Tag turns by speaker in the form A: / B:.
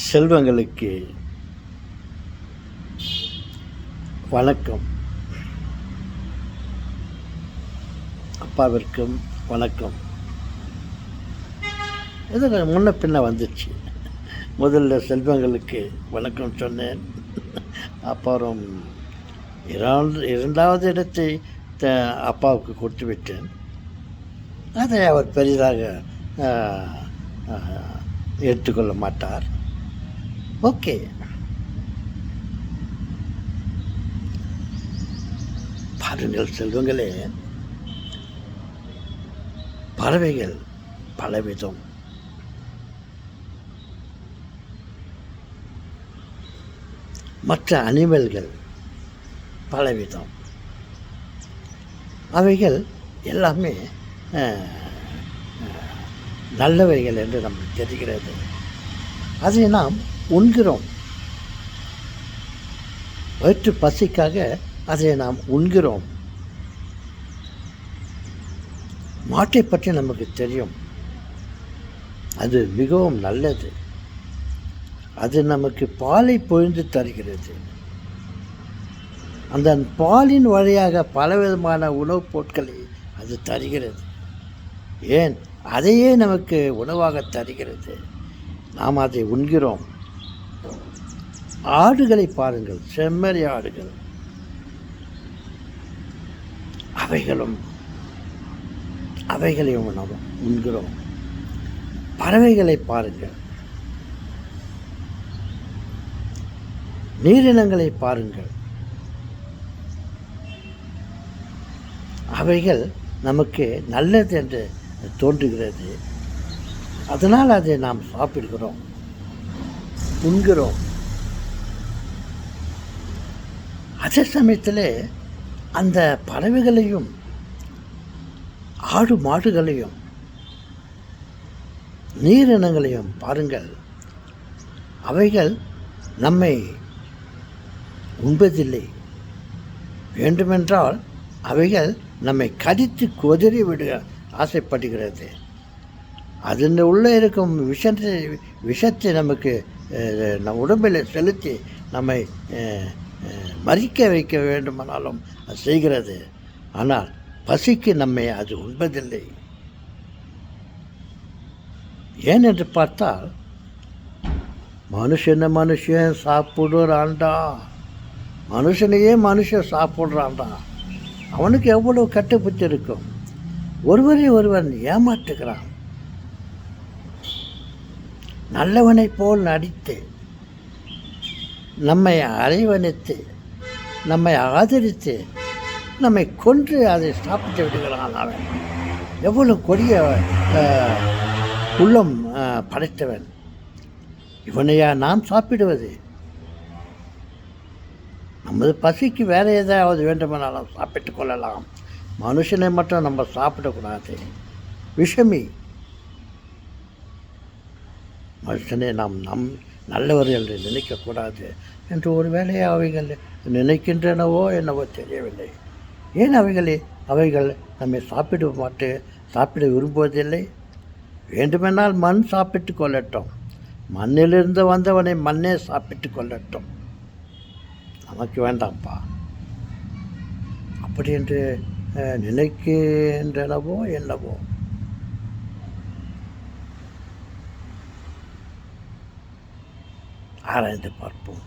A: செல்வங்களுக்கு வணக்கம், அப்பாவிற்கும் வணக்கம். இது முன்ன பின்ன வந்துச்சு. முதல்ல செல்வங்களுக்கு வணக்கம் சொன்னேன். அப்புறம் இரண்டாவது இடத்தை அப்பாவுக்கு கொடுத்து விட்டேன். அதை அவர் பெரிதாக எடுத்துக்கொள்ள மாட்டார். ஓகே, பாருங்கள் செல்வங்களே, பறவைகள் பலவிதம். மற்ற அனிமல்கள் பலவிதம். அவைகள் எல்லாமே நல்லவைகள் என்று நமக்கு தெரிகிறது. அதை நாம் உண்கிறோம். வயிற்று பசிக்காக அதை நாம் உண்கிறோம். மாட்டை பற்றி நமக்கு தெரியும், அது மிகவும் நல்லது. அது நமக்கு பாலை பொழிந்து தருகிறது. அந்த பாலின் வழியாக பலவிதமான உணவுப் பொருட்களை அது தருகிறது. ஏன், அதையே நமக்கு உணவாக தருகிறது. நாம் அதை உண்கிறோம். ஆடுகளை பாருங்கள், செம்மறி ஆடுகள், அவைகளையும் நாம் உண்கிறோம். பறவைகளை பாருங்கள், நீரினங்களை பாருங்கள், அவைகள் நமக்கு நல்லது என்று தோன்றுகிறது. அதனால் அதை நாம் சாப்பிடுகிறோம், உண்கிறோம். அதே சமயத்தில் அந்த பறவைகளையும் ஆடு மாடுகளையும் நீரினங்களையும் பாருங்கள். அவைகள் நம்மை உண்பதில்லை. வேண்டுமென்றால் அவைகள் நம்மை கடித்து கொதறி விட ஆசைப்படுகிறது. அதன் உள்ளே இருக்கும் விஷத்தை நமக்கு நம் உடம்பில் செலுத்தி நம்மை மறிக்க வைக்க வேண்டுமானாலும் அது செய்கிறது. ஆனால் பசிக்கு நம்மை அது உண்பதில்லை. ஏன் என்று பார்த்தால், மனுஷன் சாப்பிடுறான்டா, மனுஷனையே மனுஷன் சாப்பிட்றான்டா. அவனுக்கு எவ்வளவு கட்டுப்பட்டு இருக்கும். ஒருவரை ஒருவன் ஏமாற்றுகிறான். நல்லவனை போல் நடித்து நம்மை அரவணைத்து நம்மை ஆதரித்து நம்மை கொன்று அதை சாப்பிட்டு விடுகிறான். அவன் எவ்வளவு கொடிய உள்ளம் படைத்தவன். இவனையா நாம் சாப்பிடுவது? நமது பசிக்கு வேறு ஏதாவது வேண்டுமானாலும் சாப்பிட்டு கொள்ளலாம். மனுஷனை மட்டும் நம்ம சாப்பிடக்கூடாது. விஷமி மனுஷனை நாம் நல்லவர்கள் என்று நினைக்கக்கூடாது என்று ஒரு வேளையை அவைகள் நினைக்கின்றனவோ என்னவோ தெரியவில்லை. ஏன் அவைகள் நம்மை சாப்பிட விரும்புவதில்லை? வேண்டுமென்றால் மண் சாப்பிட்டு கொள்ளட்டும். மண்ணிலிருந்து வந்தவனை மண்ணே சாப்பிட்டு கொள்ளட்டும். நமக்கு வேண்டாம்ப்பா அப்படி என்று நினைக்கின்றனவோ என்னவோ. ஆராய்ந்து பார்ப்போம்.